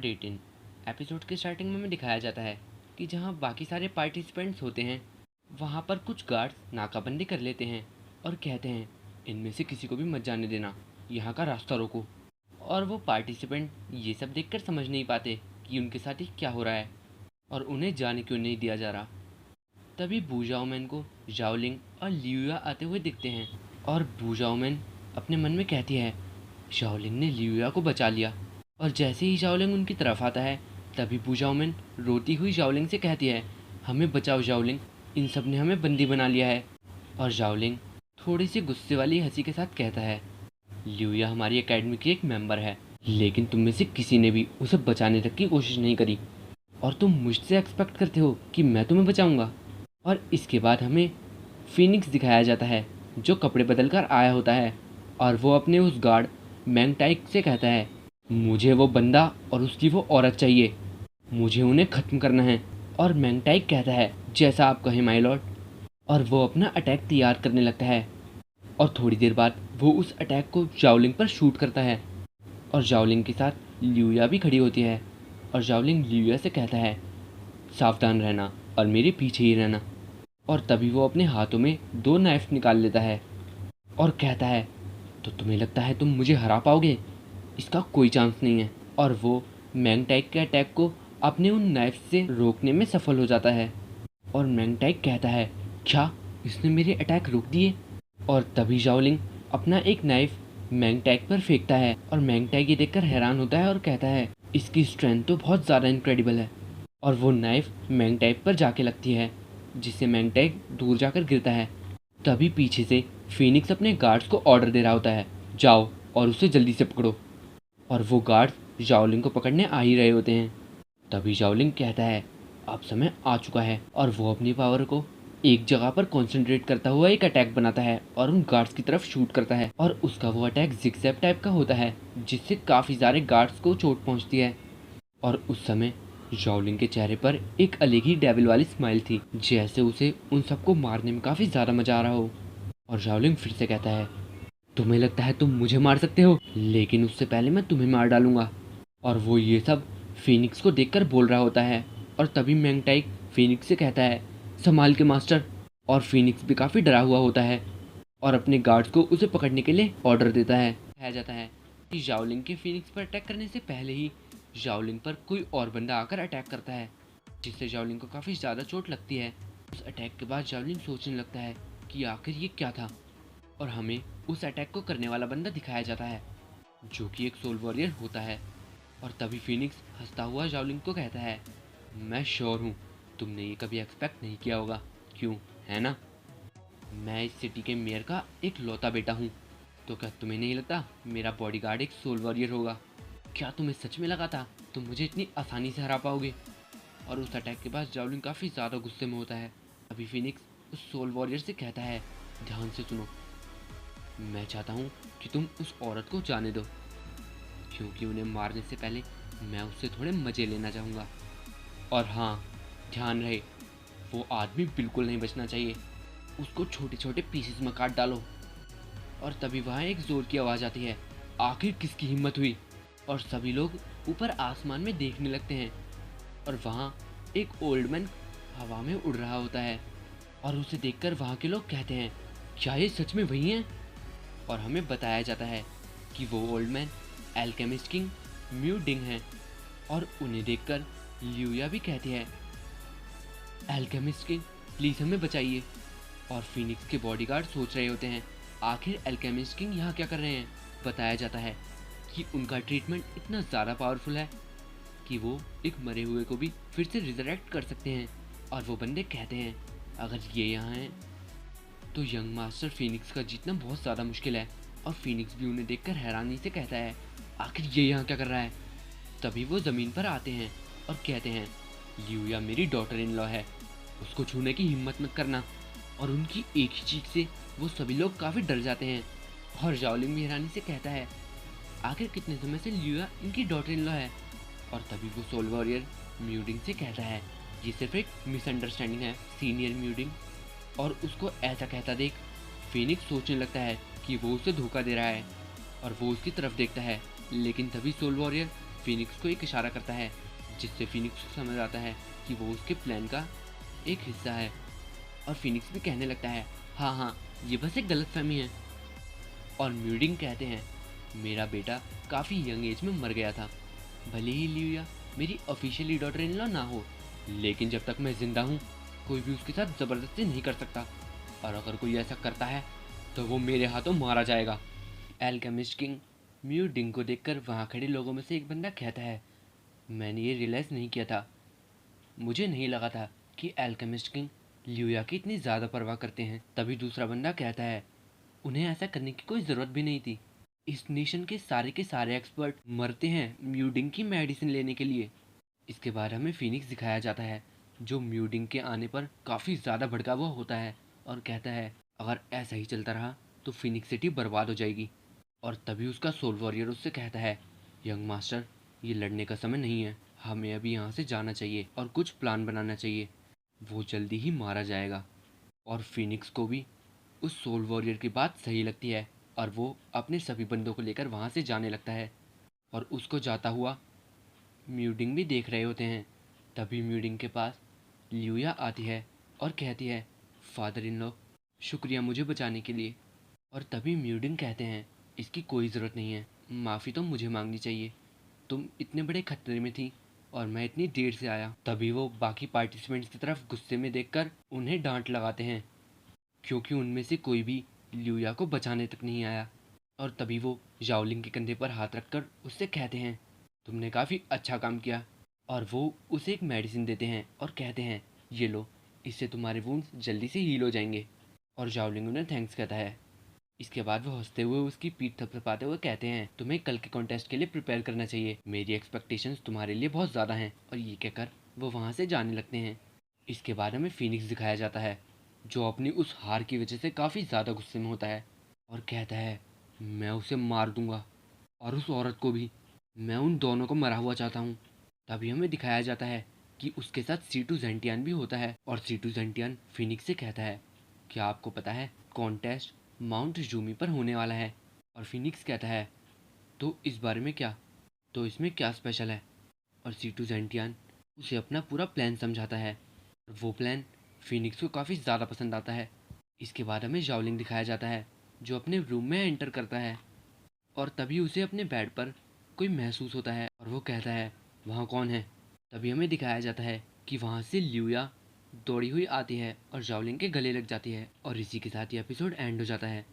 Episode 18। Episode के starting में हमें दिखाया जाता है कि जहाँ बाकी सारे पार्टिसिपेंट्स होते हैं वहाँ पर कुछ गार्ड्स नाकाबंदी कर लेते हैं और कहते हैं इनमें से किसी को भी मत जाने देना, यहाँ का रास्ता रोको। और वो पार्टिसिपेंट ये सब देखकर समझ नहीं पाते कि उनके साथ ही क्या हो रहा है और उन्हें जाने क्यों नहीं दिया जा रहा। तभी बू जाओमैन को जाओलिंग और लियुया आते हुए दिखते हैं और बू जाओमैन अपने मन में कहती है जाओलिंग ने लियुया को बचा लिया। और जैसे ही जाओलिंग उनकी तरफ आता है तभी बू जाओमैन रोती हुई जाओलिंग से कहती है हमें बचाओ जाओलिंग, इन सब ने हमें बंदी बना लिया है। और जाओलिंग थोड़ी सी गुस्से वाली हंसी के साथ कहता है लियुया हमारी एकेडमी की एक मेंबर है, लेकिन तुम में से किसी ने भी उसे बचाने तक की कोशिश नहीं करी और तुम मुझसे एक्सपेक्ट करते हो कि मैं तुम्हें बचाऊंगा। और इसके बाद हमें फिनिक्स दिखाया जाता है जो कपड़े बदल कर आया होता है और वो अपने उस गार्ड मैंगटाइक से कहता है मुझे वो बंदा और उसकी वो औरत चाहिए, मुझे उन्हें ख़त्म करना है। और मैंगटाइक कहता है जैसा आप कहें माय लॉर्ड। और वो अपना अटैक तैयार करने लगता है और थोड़ी देर बाद वो उस अटैक को जाओलिंग पर शूट करता है। और जाओलिंग के साथ लियुया भी खड़ी होती है और जाओलिंग लियुया से कहता है सावधान रहना और मेरे पीछे ही रहना। और तभी वो अपने हाथों में 2 नाइफ निकाल लेता है और कहता है तो तुम्हें लगता है तुम मुझे हरा पाओगे, इसका कोई चांस नहीं है। और वो मैंगटाइक के अटैक को अपने उन नाइफ से रोकने में सफल हो जाता है। और मैंगटाइक कहता है क्या इसने मेरे अटैक रोक दिए। और तभी जाओलिंग अपना एक नाइफ मैंगटाइक पर फेंकता है और मैंगटाइक ये देखकर हैरान होता है और कहता है इसकी स्ट्रेंथ तो बहुत ज़्यादा इनक्रेडिबल है। और वो नाइफ मैंगटाइक पर जाके लगती है जिससे मैंगटाइक दूर जाकर गिरता है। तभी पीछे से फिनिक्स अपने गार्ड्स को ऑर्डर दे रहा होता है जाओ और उसे जल्दी से पकड़ो। और वो गार्ड्स जाओलिंग को पकड़ने आ ही रहे होते हैं। तभी जाओलिंग कहता है अब समय आ चुका है और वो अपनी पावर को एक जगह पर कंसंट्रेट करता हुआ एक अटैक बनाता है और उन गार्ड्स की तरफ शूट करता है। और उसका वो अटैक जिगजैग टाइप का होता है जिससे काफ़ी सारे गार्ड्स को चोट पहुंचती है। और उस समय जाओलिंग के चेहरे पर एक अलग ही डेविल वाली स्माइल थी, जैसे उसे उन सबको मारने में काफ़ी ज़्यादा मजा आ रहा हो। और जाओलिंग फिर से कहता है तुम्हें लगता है तुम मुझे मार सकते हो, लेकिन उससे पहले मैं तुम्हें मार डालूंगा। और वो ये सब फिनिक्स को देखकर बोल रहा होता है। और तभी मैंगटाइक फिनिक्स से कहता है संभाल के मास्टर। और फिनिक्स भी काफ़ी डरा हुआ होता है और अपने गार्ड्स को उसे पकड़ने के लिए ऑर्डर देता है। कहा जाता है कि जाओलिंग के फिनिक्स पर अटैक करने से पहले ही जाओलिंग पर कोई और बंदा आकर अटैक करता है जिससे जाओलिंग को काफ़ी ज़्यादा चोट लगती है। उस अटैक के बाद जाओलिंग सोचने लगता है कि आखिर ये क्या था और हमें उस अटैक को करने वाला बंदा दिखाया जाता है जो कि एक सोल वॉरियर होता है। और तभी फिनिक्स हंसता हुआ जाओलिंग को कहता है मैं श्योर हूँ तुमने ये कभी एक्सपेक्ट नहीं किया होगा, क्यों है ना। मैं इस सिटी के मेयर का एक लौता बेटा हूँ, तो क्या तुम्हें नहीं लगता मेरा बॉडीगार्ड एक सोल वॉरियर होगा। क्या तुम्हें सच में लगा था तुम मुझे इतनी आसानी से हरा पाओगे। और उस अटैक के बाद जाओलिंग काफ़ी ज़्यादा गुस्से में होता है। अभी फिनिक्स उस सोल वॉरियर से कहता है ध्यान से सुनो, मैं चाहता हूँ कि तुम उस औरत को जाने दो, क्योंकि उन्हें मारने से पहले मैं उससे थोड़े मज़े लेना चाहूँगा। और हाँ, ध्यान रहे वो आदमी बिल्कुल नहीं बचना चाहिए, उसको छोटे छोटे पीसेस में काट डालो। और तभी वहाँ एक ज़ोर की आवाज़ आती है आखिर किसकी हिम्मत हुई। और सभी लोग ऊपर आसमान में देखने लगते हैं और वहाँ एक ओल्ड मैन हवा में उड़ रहा होता है। और उसे देखकर वहाँ के लोग कहते हैं क्या ये सच में वही हैं। और हमें बताया जाता है कि वो ओल्ड मैन एल्केमिस्ट किंग म्यू डिंग हैं। और उन्हें देखकर लियुया भी कहती है एल्केमिस्ट किंग प्लीज़ हमें बचाइए। और फिनिक्स के बॉडीगार्ड सोच रहे होते हैं आखिर एल्केमिस्ट किंग यहाँ क्या कर रहे हैं। बताया जाता है कि उनका ट्रीटमेंट इतना ज़्यादा पावरफुल है कि वो एक मरे हुए को भी फिर से रिजरेक्ट कर सकते हैं। और वो बंदे कहते हैं अगर ये यहाँ हैं तो यंग मास्टर फिनिक्स का जीतना बहुत ज़्यादा मुश्किल है। और फिनिक्स भी उन्हें देखकर हैरानी से कहता है आखिर ये यहाँ क्या कर रहा है। तभी वो ज़मीन पर आते हैं और कहते हैं लियुया मेरी डॉटर इन लॉ है, उसको छूने की हिम्मत मत करना। और उनकी एक ही चीख से वो सभी लोग काफ़ी डर जाते हैं। और जाओलिंग भी हैरानी से कहता है आखिर कितने समय से लियुया इनकी डॉटर इन लॉ है। और तभी वो सोल वॉरियर म्यूडिंग से कहता है ये सिर्फ एक मिसअंडरस्टैंडिंग है सीनियर म्यूडिंग। और उसको ऐसा कहता देख फिनिक्स सोचने लगता है कि वो उसे धोखा दे रहा है और वो उसकी तरफ देखता है। लेकिन तभी सोल वॉरियर फिनिक्स को एक इशारा करता है, जिससे फिनिक्स को समझ आता है कि वो उसके प्लान का एक हिस्सा है। और फिनिक्स भी कहने लगता है, हाँ हाँ, ये बस एक गलतफहमी है। और म्यूडिंग कहते हैं, मेरा बेटा काफ़ी यंग एज में मर गया था। भले ही लिया मेरी ऑफिशियली डॉटर इन लॉ ना हो, लेकिन जब तक मैं जिंदा हूँ कोई भी उसके साथ ज़बरदस्ती नहीं कर सकता, और अगर कोई ऐसा करता है तो वो मेरे हाथों मारा जाएगा। एल्केमिस्ट किंग म्यूडिंग को देखकर वहाँ खड़े लोगों में से एक बंदा कहता है, मैंने ये रियलाइज़ नहीं किया था, मुझे नहीं लगा था कि एल्केमिस्ट किंग लियोया की इतनी ज़्यादा परवाह करते हैं। तभी दूसरा बंदा कहता है, उन्हें ऐसा करने की कोई ज़रूरत भी नहीं थी। इस नेशन के सारे एक्सपर्ट मरते हैं म्यूडिंग की मेडिसिन लेने के लिए। इसके बाद हमें फिनिक्स दिखाया जाता है, जो म्यूडिंग के आने पर काफ़ी ज़्यादा भड़का हुआ होता है और कहता है, अगर ऐसा ही चलता रहा तो फिनिक्स सिटी बर्बाद हो जाएगी। और तभी उसका सोल वॉरियर उससे कहता है, यंग मास्टर, ये लड़ने का समय नहीं है, हमें अभी यहाँ से जाना चाहिए और कुछ प्लान बनाना चाहिए, वो जल्दी ही मारा जाएगा। और फिनिक्स को भी उस सोल वॉरियर की बात सही लगती है और वो अपने सभी बंदों को लेकर वहाँ से जाने लगता है। और उसको जाता हुआ म्यूडिंग भी देख रहे होते हैं। तभी म्यूडिंग के पास लियूया आती है और कहती है, फादर इन लॉ, शुक्रिया मुझे बचाने के लिए। और तभी म्यूडिंग कहते हैं, इसकी कोई ज़रूरत नहीं है, माफ़ी तो मुझे मांगनी चाहिए, तुम इतने बड़े खतरे में थी और मैं इतनी देर से आया। तभी वो बाकी पार्टिसिपेंट्स की तरफ गुस्से में देखकर उन्हें डांट लगाते हैं, क्योंकि उनमें से कोई भी लियूया को बचाने तक नहीं आया। और तभी वो जाओलिंग के कंधे पर हाथ रखकर उससे कहते हैं, तुमने काफ़ी अच्छा काम किया। और वो उसे एक मेडिसिन देते हैं और कहते हैं, ये लो, इससे तुम्हारे वुंड्स जल्दी से हील हो जाएंगे। और जाओलिंग उन्हें थैंक्स कहता है। इसके बाद वो हंसते हुए उसकी पीठ थपथपाते हुए कहते हैं, तुम्हें कल के कॉन्टेस्ट के लिए प्रिपेयर करना चाहिए, मेरी एक्सपेक्टेशंस तुम्हारे लिए बहुत ज़्यादा हैं। और ये कहकर वो वहाँ से जाने लगते हैं। इसके बाद हमें फिनिक्स दिखाया जाता है, जो अपनी उस हार की वजह से काफ़ी ज़्यादा गुस्से में होता है और कहता है, मैं उसे मार दूंगा और उस औरत को भी, मैं उन दोनों को मरा हुआ चाहता हूँ। तभी हमें दिखाया जाता है कि उसके साथ सीटू जेंटियान भी होता है। और सीटू जेंटियान फिनिक्स से कहता है, क्या आपको पता है कॉन्टेस्ट माउंट जूमी पर होने वाला है? और फिनिक्स कहता है, तो इस बारे में क्या, तो इसमें क्या स्पेशल है? और सीटू जेंटियान उसे अपना पूरा प्लान समझाता है और वो प्लान फिनिक्स को काफ़ी ज़्यादा पसंद आता है। इसके बाद हमें जाओलिंग दिखाया जाता है, जो अपने रूम में एंटर करता है। और तभी उसे अपने बेड पर कोई महसूस होता है और वो कहता है, वहाँ कौन है? तभी हमें दिखाया जाता है कि वहाँ से लियूया दौड़ी हुई आती है और जाओलिंग के गले लग जाती है। और इसी के साथ ये एपिसोड एंड हो जाता है।